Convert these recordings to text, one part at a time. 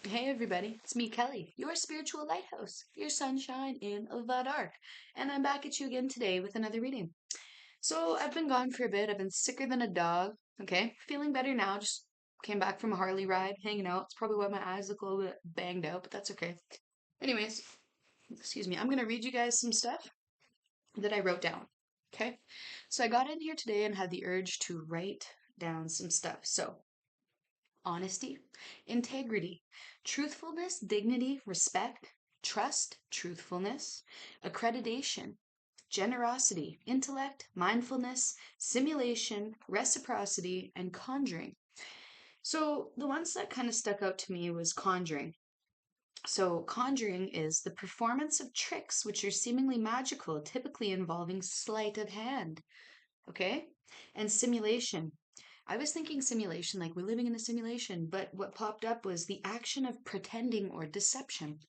Hey everybody, it's me, Kelly, your spiritual lighthouse, your sunshine in the dark. And I'm back at you again today with another reading. So I've been gone for a bit. I've been sicker than a dog. Okay, feeling better now. Just came back from a Harley ride, hanging out. It's probably why my eyes look a little bit banged out, but that's okay. Anyways, excuse me. I'm gonna read you guys some stuff that I wrote down. Okay, so I got in here today and had the urge to write down some stuff. So honesty, integrity, truthfulness, dignity, respect, trust, truthfulness, accreditation, generosity, intellect, mindfulness, simulation, reciprocity, and conjuring. So the ones that kind of stuck out to me was conjuring. So, conjuring is the performance of tricks which are seemingly magical, typically involving sleight of hand. Okay? And simulation. I was thinking simulation, like we're living in a simulation, but what popped up was the action of pretending or deception.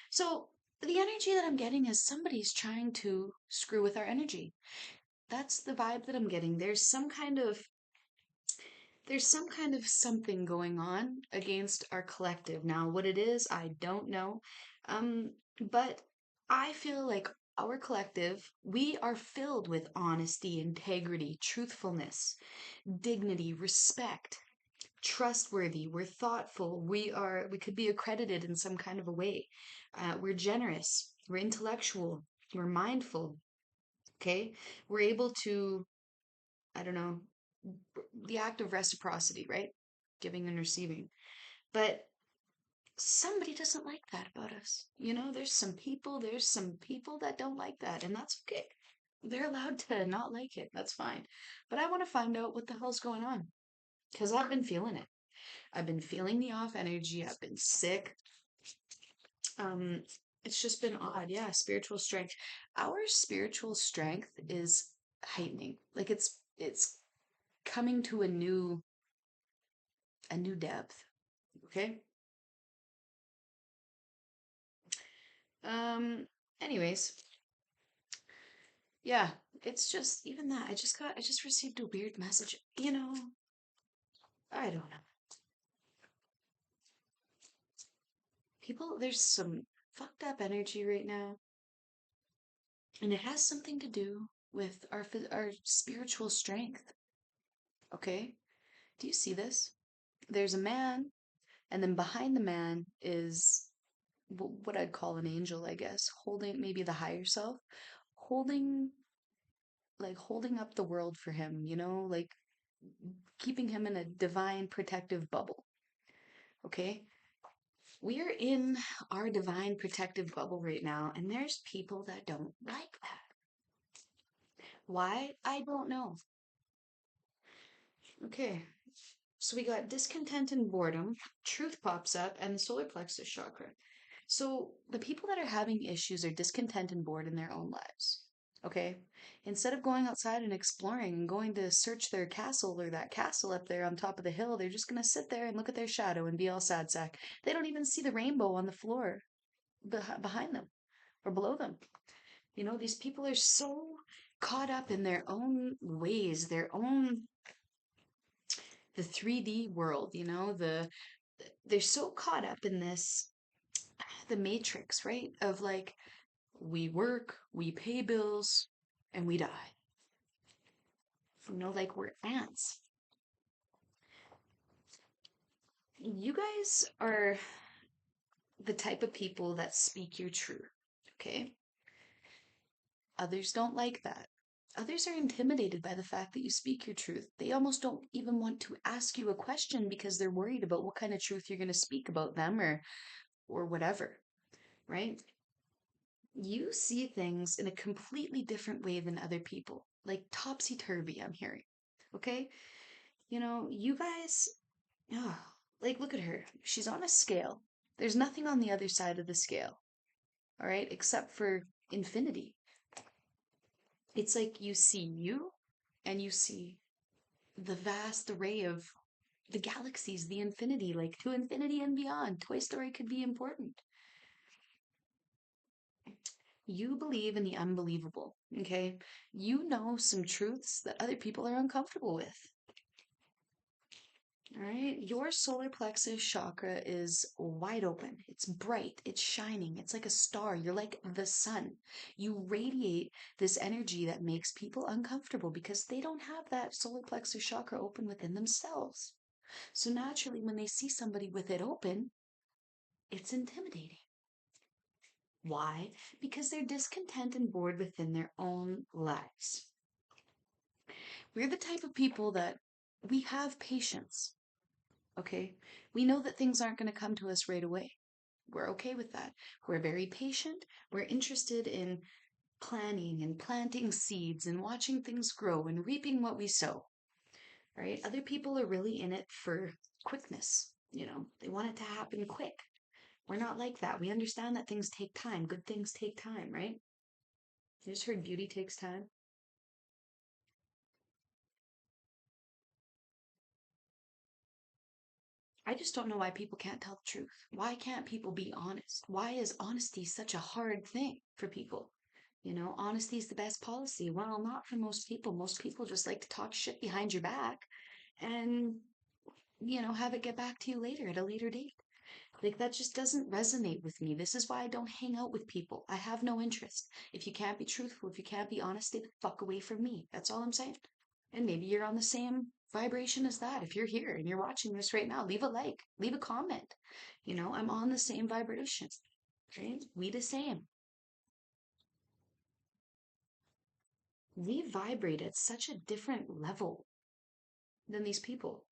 So the energy that I'm getting is somebody's trying to screw with our energy. That's the vibe that I'm getting. There's some kind of something going on against our collective. Now, what it is, I don't know. Um, but I feel like our collective, we are filled with honesty, integrity, truthfulness, dignity, respect, trustworthy, we're thoughtful, we could be accredited in some kind of a way. We're generous, we're intellectual, we're mindful, okay? We're able to, I don't know, the act of reciprocity, right? Giving and receiving. But somebody doesn't like that about us. There's some people that don't like that, and that's okay. They're allowed to not like it. That's fine. But I want to find out what the hell's going on because I've been feeling it. I've been feeling the off energy. I've been sick. Um, it's just been odd. Yeah, spiritual strength. Our spiritual strength is heightening. Like it's coming to a new depth. Okay. Um, anyways, yeah, it's just even that. I just received a weird message. I don't know. People, there's some fucked up energy right now, and it has something to do with our spiritual strength. Okay? Do you see this? There's a man, and then behind the man is what I'd call an angel, I guess, holding maybe the higher self, holding holding up the world for him, like keeping him in a divine protective bubble. Okay? We're in our divine protective bubble right now, and there's people that don't like that. Why? I don't know. Okay. So we got discontent and boredom, truth pops up, and the solar plexus chakra. So the people that are having issues are discontent and bored in their own lives. Okay? Instead of going outside and exploring and going to search their castle or that castle up there on top of the hill, they're just going to sit there and look at their shadow and be all sad sack. They don't even see the rainbow on the floor behind them or below them. These people are so caught up in their own ways, the 3D world, they're so caught up in this the matrix, right? Of like we work, we pay bills, and we die. Like we're ants. You guys are the type of people that speak your truth, okay? Others don't like that. Others are intimidated by the fact that you speak your truth. They almost don't even want to ask you a question because they're worried about what kind of truth you're going to speak about them or whatever, right? You see things in a completely different way than other people, like topsy-turvy, I'm hearing. Okay? You guys, oh, like look at her. She's on a scale. There's nothing on the other side of the scale, all right, except for infinity. It's like you see you and you see the vast array of the galaxies, the infinity, like to infinity and beyond. Toy Story could be important. You believe in the unbelievable, okay? You know some truths that other people are uncomfortable with. All right, your solar plexus chakra is wide open. It's bright, it's shining, it's like a star. You're like the sun. You radiate this energy that makes people uncomfortable because they don't have that solar plexus chakra open within themselves. So naturally, when they see somebody with it open, it's intimidating. Why? Because they're discontent and bored within their own lives. We're the type of people that we have patience, okay? We know that things aren't going to come to us right away. We're okay with that. We're very patient. We're interested in planning and planting seeds and watching things grow and reaping what we sow, right? Other people are really in it for quickness. They want it to happen quick. We're not like that. We understand that things take time. Good things take time, right? You just heard beauty takes time. I just don't know why people can't tell the truth. Why can't people be honest? Why is honesty such a hard thing for people? Honesty is the best policy. Well, not for most people. Most people just like to talk shit behind your back and, have it get back to you later at a later date. Like, that just doesn't resonate with me. This is why I don't hang out with people. I have no interest. If you can't be truthful, if you can't be honest, stay the fuck away from me. That's all I'm saying. And maybe you're on the same vibration as that. If you're here and you're watching this right now, leave a like, leave a comment. I'm on the same vibration, right? We the same. We vibrate at such a different level than these people.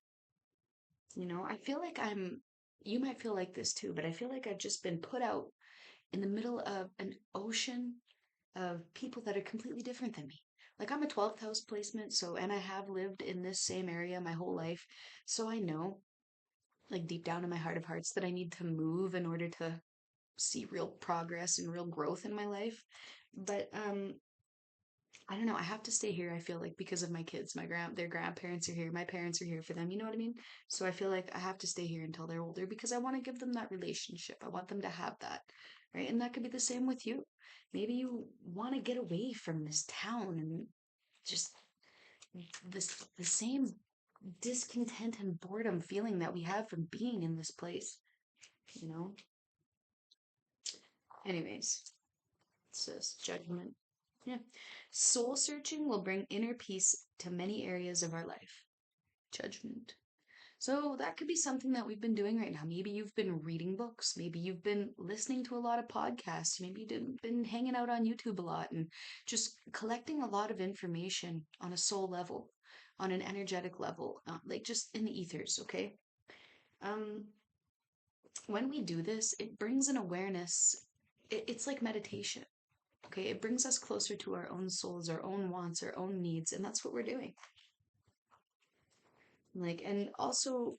I feel like you might feel like this too, but I feel like I've just been put out in the middle of an ocean of people that are completely different than me. Like, I'm a 12th house placement, and I have lived in this same area my whole life. So I know, like, deep down in my heart of hearts, that I need to move in order to see real progress and real growth in my life. But I don't know, I have to stay here, I feel like, because of my kids. Their grandparents are here, my parents are here for them, you know what I mean? So I feel like I have to stay here until they're older because I want to give them that relationship. I want them to have that, right? And that could be the same with you. Maybe you want to get away from this town and just the same discontent and boredom feeling that we have from being in this place, you know? Anyways, it says judgment. Yeah. Soul searching will bring inner peace to many areas of our life. Judgment. So that could be something that we've been doing right now. Maybe you've been reading books. Maybe you've been listening to a lot of podcasts. Maybe you've been hanging out on YouTube a lot and just collecting a lot of information on a soul level, on an energetic level, like just in the ethers, okay? Um, when we do this, it brings an awareness. It's like meditation. Okay, it brings us closer to our own souls, our own wants, our own needs, and that's what we're doing. Like, and also,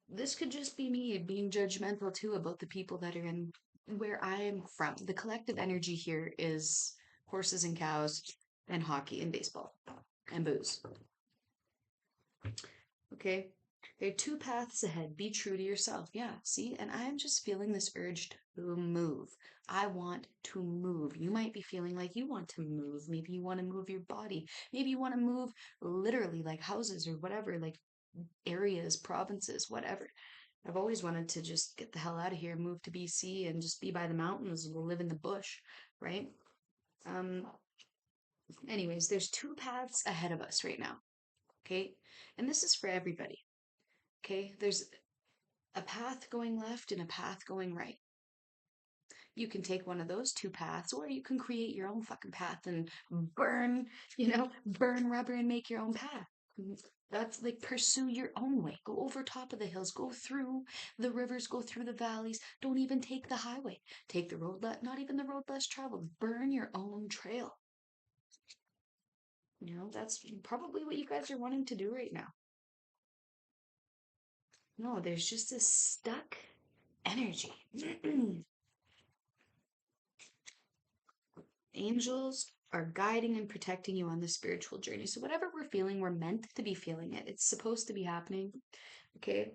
this could just be me being judgmental too about the people that are in where I'm from. The collective energy here is horses and cows and hockey and baseball and booze. Okay? There are two paths ahead. Be true to yourself. Yeah, see? And I'm just feeling this urge to move. I want to move. You might be feeling like you want to move. Maybe you want to move your body. Maybe you want to move literally, like houses or whatever, like areas, provinces, whatever. I've always wanted to just get the hell out of here, move to BC and just be by the mountains and live in the bush, right? Um, anyways, there's two paths ahead of us right now. Okay? And this is for everybody. Okay? There's a path going left and a path going right. You can take one of those two paths, or you can create your own fucking path and burn rubber and make your own path. That's like pursue your own way. Go over top of the hills, go through the rivers, go through the valleys. Don't even take the highway. Take the road, not even the road less traveled. Burn your own trail. That's probably what you guys are wanting to do right now. No, there's just this stuck energy. Angels are guiding and protecting you on the spiritual journey. So whatever we're feeling, we're meant to be feeling it. It's supposed to be happening. Okay?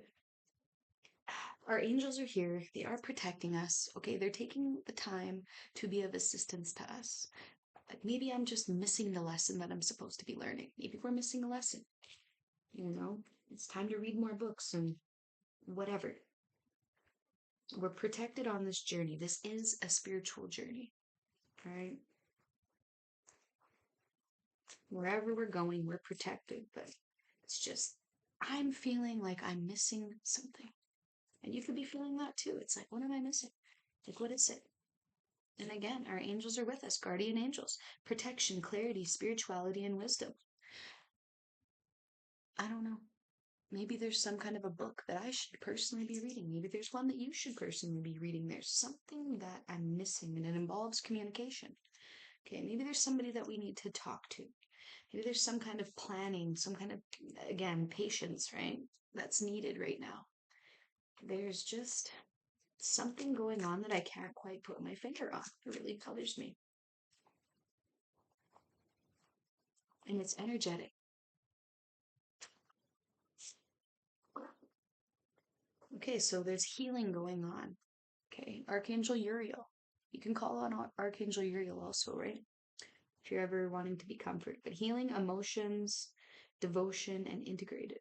Our angels are here. They are protecting us. Okay? They're taking the time to be of assistance to us. Like, maybe I'm just missing the lesson that I'm supposed to be learning. Maybe we're missing a lesson. It's time to read more books and whatever. We're protected on this journey. This is a spiritual journey, right? Wherever we're going, we're protected, but it's just, I'm feeling like I'm missing something. And you could be feeling that too. It's like, what am I missing? Like, what is it? And again, our angels are with us, guardian angels, protection, clarity, spirituality, and wisdom. I don't know. Maybe there's some kind of a book that I should personally be reading. Maybe there's one that you should personally be reading. There's something that I'm missing and it involves communication. Okay, maybe there's somebody that we need to talk to. Maybe there's some kind of planning, some kind of, again, patience, right? That's needed right now. There's just something going on that I can't quite put my finger on. It really colors me. And it's energetic. Okay, so there's healing going on. Okay, Archangel Uriel. You can call on Archangel Uriel also, right? If you're ever wanting to be comfort. But healing, emotions, devotion, and integrated.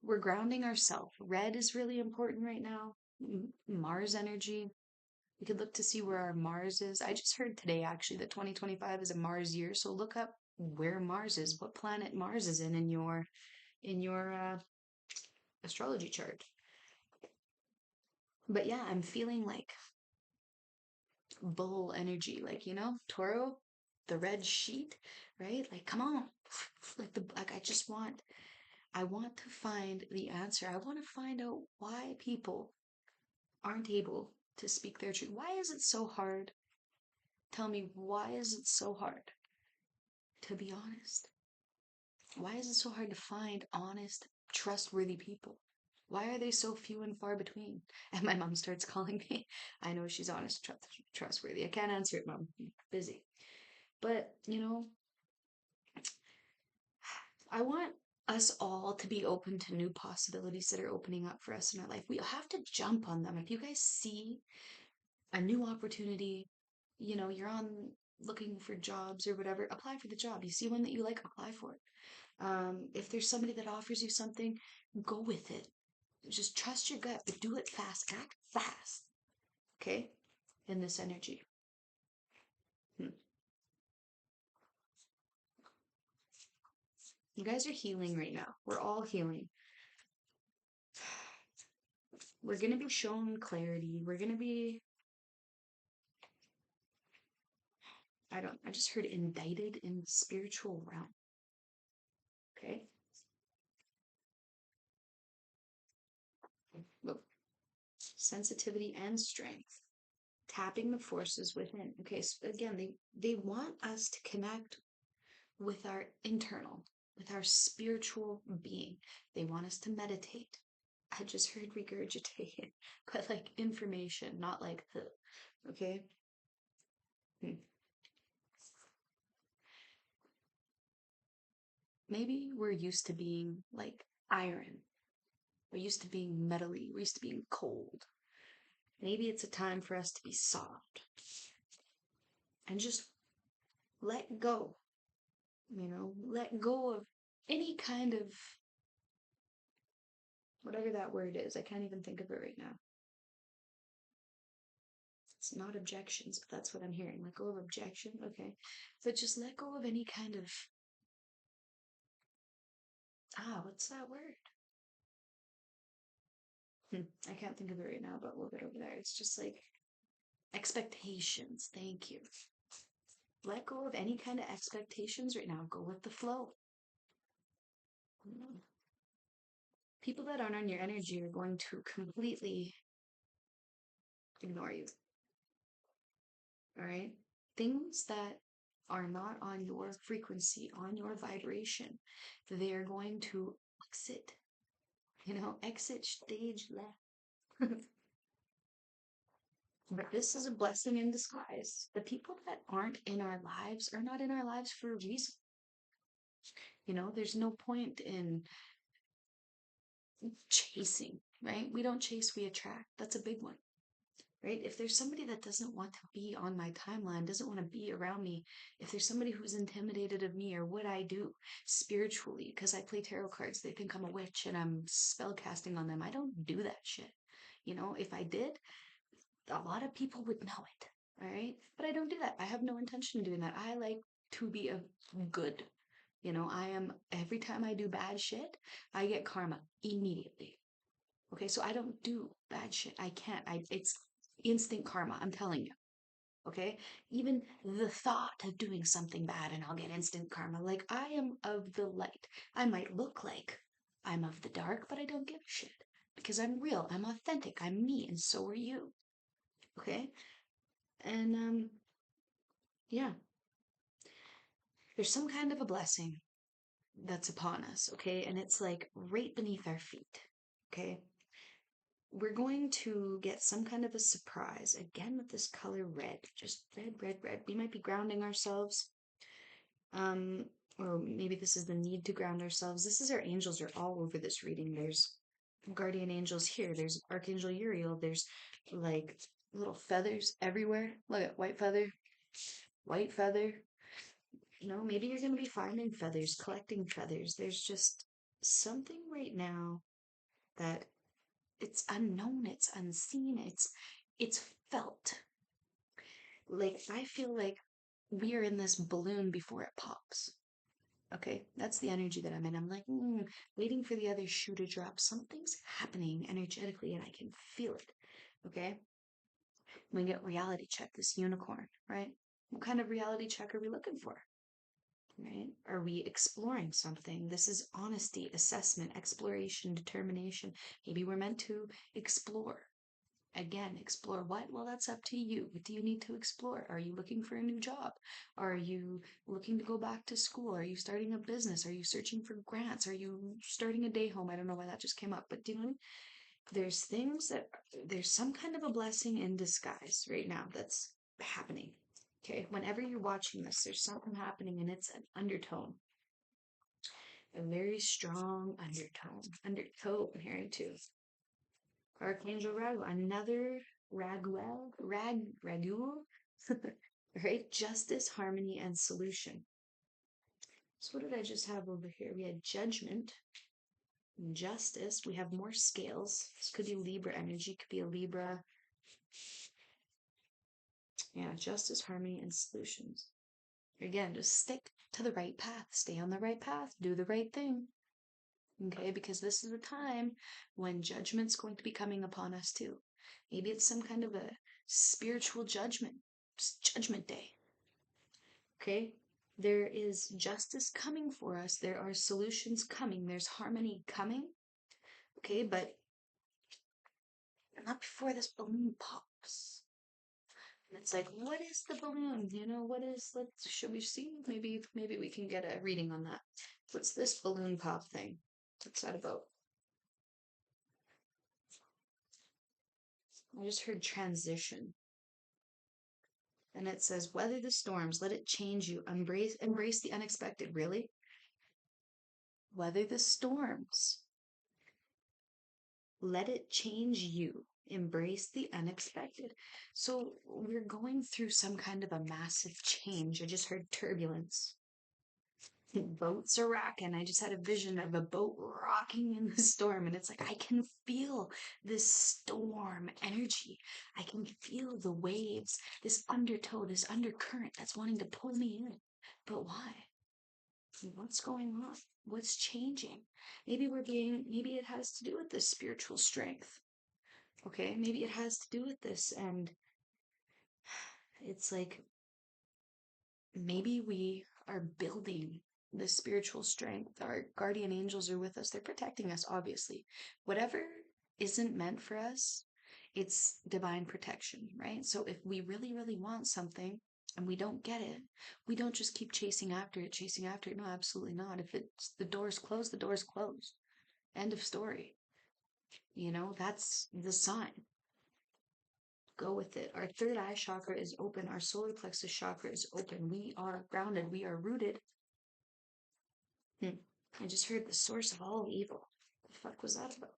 We're grounding ourselves. Red is really important right now. Mars energy. We could look to see where our Mars is. I just heard today actually that 2025 is a Mars year, so look up where Mars is, what planet Mars is in your astrology chart. But yeah, I'm feeling like bull energy, like Taureau, the red sheet, right? Like come on, like I want to find the answer. I want to find out why people aren't able to speak their truth. Why is it so hard? Tell me, why is it so hard to be honest? Why is it so hard to find honest, trustworthy people? Why are they so few and far between? And my mom starts calling me. I know she's honest, trustworthy. I can't answer it, Mom. I'm busy. But, I want us all to be open to new possibilities that are opening up for us in our life. We have to jump on them. If you guys see a new opportunity, you're on looking for jobs or whatever, apply for the job. You see one that you like, apply for it. If there's somebody that offers you something, go with it. Just trust your gut, but do it fast. Act fast. Okay? In this energy. You guys are healing right now. We're all healing. We're going to be shown clarity. We're going to be, I just heard indicted in the spiritual realm. Okay? Look, sensitivity and strength. Tapping the forces within. Okay, so again, they want us to connect with our internal, with our spiritual being. They want us to meditate. I just heard regurgitate, but like information, not like the, okay? Maybe we're used to being like iron. We're used to being metally. We're used to being cold. Maybe it's a time for us to be soft and just let go. Let go of any kind of whatever that word is. I can't even think of it right now. It's not objections, but that's what I'm hearing. Let go of objection. Okay. But just let go of any kind of, what's that word? I can't think of it right now, but we'll get over there. It's just like expectations. Thank you. Let go of any kind of expectations right now. Go with the flow. People that aren't on your energy are going to completely ignore you. All right? Things that are not on your frequency, on your vibration, they are going to exit. Exit stage left. But this is a blessing in disguise. The people that aren't in our lives are not in our lives for a reason. There's no point in chasing, right? We don't chase, we attract. That's a big one. right? If there's somebody that doesn't want to be on my timeline, doesn't want to be around me, if there's somebody who's intimidated of me or what I do spiritually, because I play tarot cards, they think I'm a witch and I'm spell casting on them. I don't do that shit. You know, if I did, a lot of people would know it. All right. But I don't do that. I have no intention of doing that. I like to be a good. You know, every time I do bad shit, I get karma immediately. Okay, so I don't do bad shit. I can't. It's instant karma. I'm telling you. Okay, even the thought of doing something bad and I'll get instant karma. Like I am of the light. I might look like I'm of the dark, but I don't give a shit because I'm real. I'm authentic. I'm me, and so are you. Okay, and yeah, there's some kind of a blessing that's upon us. Okay, and it's like right beneath our feet. Okay, we're going to get some kind of a surprise again with this color red, just red, red, red. We might be grounding ourselves, um, or maybe this is the need to ground ourselves. This is our angels are all over this reading. There's guardian angels here. There's Archangel Uriel. There's like little feathers everywhere. Look at white feather, white feather. You know, maybe you're going to be finding feathers, collecting feathers. There's just something right now that it's unknown, it's unseen, it's felt. Like I feel like we're in this balloon before it pops. Okay, that's the energy that I'm in. I'm like, waiting for the other shoe to drop. Something's happening energetically, and I can feel it. Okay, we get reality check this unicorn, right? What kind of reality check are we looking for? Right? Are we exploring something? This is honesty, assessment, exploration, determination. Maybe we're meant to explore. Again, explore what? Well, that's up to you. What do you need to explore? Are you looking for a new job? Are you looking to go back to school? Are you starting a business? Are you searching for grants? Are you starting a day home? I don't know why that just came up, but do you know what I mean? There's things that, there's some kind of a blessing in disguise right now that's happening. Okay, whenever you're watching this, there's something happening and it's an undertone, a very strong undertone I'm hearing too. Archangel Raguel, another Raguel, right? Justice, harmony, and solution. So what did I just have over here? We had judgment, justice. We have more scales. This could be Libra energy, could be a Libra. Yeah, justice, harmony, and solutions. Again, just stick to the right path. Stay on the right path. Do the right thing. Okay, because this is the time when judgment's going to be coming upon us too. Maybe it's some kind of a spiritual judgment, judgment day. Okay, there is justice coming for us. There are solutions coming. There's harmony coming. Okay, but not before this balloon pops. And it's like, what is the balloon? You know, what is? Should we see? Maybe we can get a reading on that. What's this balloon pop thing? What's that about? I just heard transition. And it says, weather the storms, let it change you, embrace the unexpected. Really? Weather the storms. Let it change you. Embrace the unexpected. So we're going through some kind of a massive change. I just heard turbulence. Boats are rocking. I just had a vision of a boat rocking in the storm, and it's like I can feel this storm energy. I can feel the waves, this undertow, this undercurrent that's wanting to pull me in. But why? What's going on? What's changing? Maybe it has to do with this spiritual strength. Okay, maybe it has to do with this, and it's like maybe we are building the spiritual strength. Our guardian angels are with us. They're protecting us, obviously. Whatever isn't meant for us, it's divine protection, right? So if we really, really want something and we don't get it, we don't just keep chasing after it, chasing after it. No, absolutely not. If it's the door's closed, the door's closed. End of story. You know, that's the sign. Go with it. Our third eye chakra is open. Our solar plexus chakra is open. We are grounded. We are rooted. I just heard the source of all evil. The fuck was that about?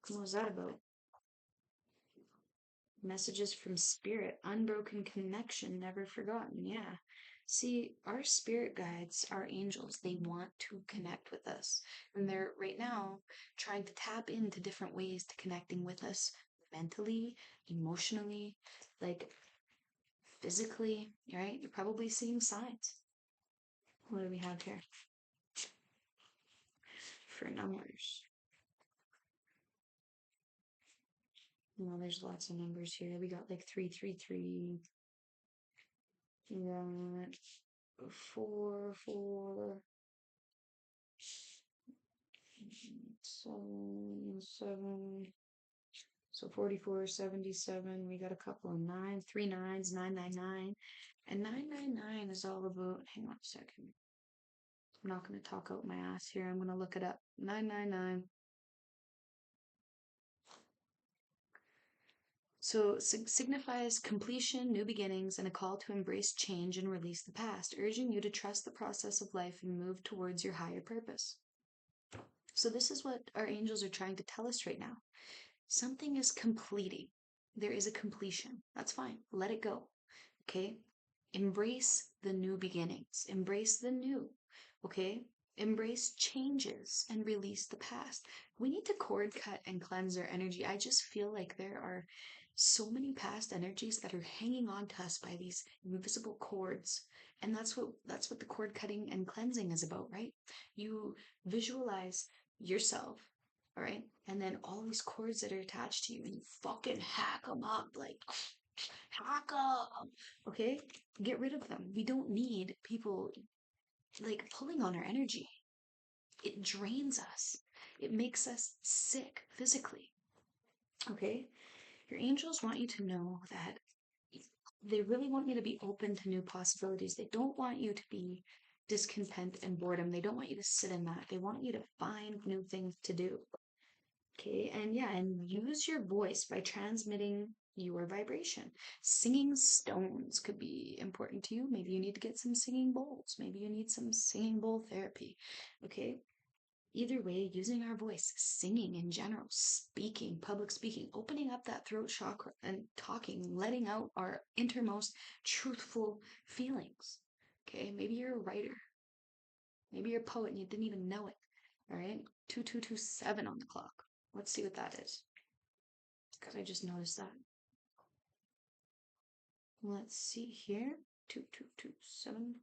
What was that about? Messages from spirit, unbroken connection, never forgotten. Yeah. See, our spirit guides, our angels, they want to connect with us. And they're right now trying to tap into different ways to connecting with us mentally, emotionally, like physically, right? You're probably seeing signs. What do we have here for numbers? Well, there's lots of numbers here. We got like 333. We got 4, 7. So 44, 77. We got a couple of nines, 3 nines, 999. And 999 is all about, hang on a second. I'm not going to talk out my ass here. I'm going to look it up. 999. So signifies completion, new beginnings, and a call to embrace change and release the past, urging you to trust the process of life and move towards your higher purpose. So this is what our angels are trying to tell us right now. Something is completing. There is a completion. That's fine. Let it go. Okay? Embrace the new beginnings. Embrace the new. Okay? Embrace changes and release the past. We need to cord cut and cleanse our energy. I just feel like there are so many past energies that are hanging on to us by these invisible cords. And that's what the cord cutting and cleansing is about, right? You visualize yourself, all right? And then all these cords that are attached to you, and you fucking hack them up, like hack them, okay? Get rid of them. We don't need people like pulling on our energy. It drains us. It makes us sick physically, okay? Your angels want you to know that they really want you to be open to new possibilities. They don't want you to be discontent and boredom. They don't want you to sit in that. They want you to find new things to do. Okay, and yeah, and use your voice by transmitting your vibration. Singing stones could be important to you. Maybe you need to get some singing bowls. Maybe you need some singing bowl therapy. Okay, either way, using our voice, singing in general, speaking, public speaking, opening up that throat chakra and talking, letting out our innermost truthful feelings. Okay, maybe you're a writer. Maybe you're a poet and you didn't even know it. All right, 2227 on the clock. Let's see what that is. Because I just noticed that. Let's see here. 2227.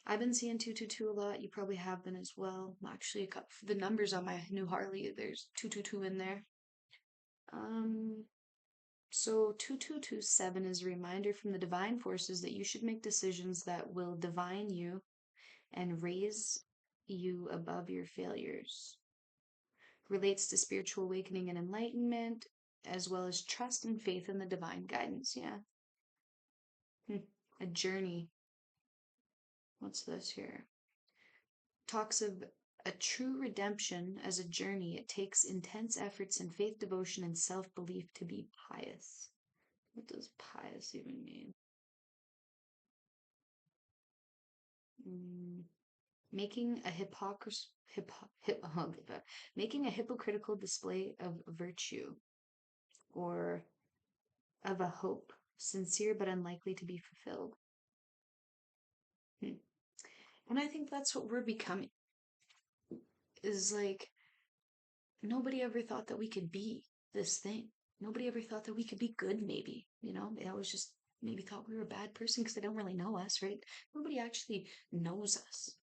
I've been seeing 222 a lot. You probably have been as well. Actually, the numbers on my new Harley, there's 222 in there. So 2227 is a reminder from the divine forces that you should make decisions that will divine you and raise you above your failures. Relates to spiritual awakening and enlightenment, as well as trust and faith in the divine guidance. Yeah. A journey. What's this here? Talks of a true redemption as a journey. It takes intense efforts and faith, devotion, and self-belief to be pious. What does pious even mean? Making a making a hypocritical display of virtue, or of a hope, sincere but unlikely to be fulfilled. And I think that's what we're becoming. Is like, nobody ever thought that we could be this thing. Nobody ever thought that we could be good, maybe. They always just maybe thought we were a bad person because they don't really know us, right? Nobody actually knows us.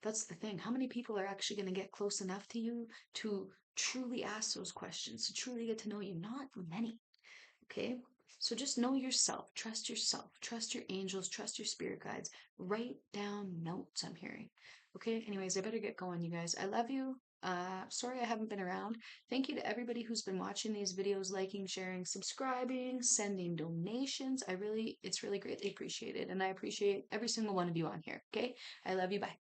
That's the thing. How many people are actually going to get close enough to you to truly ask those questions, to truly get to know you? Not many. Okay? So just know yourself, trust your angels, trust your spirit guides. Write down notes, I'm hearing. Okay? Anyways, I better get going, you guys. I love you. Sorry I haven't been around. Thank you to everybody who's been watching these videos, liking, sharing, subscribing, sending donations. It's really greatly appreciated. And I appreciate every single one of you on here. Okay? I love you. Bye.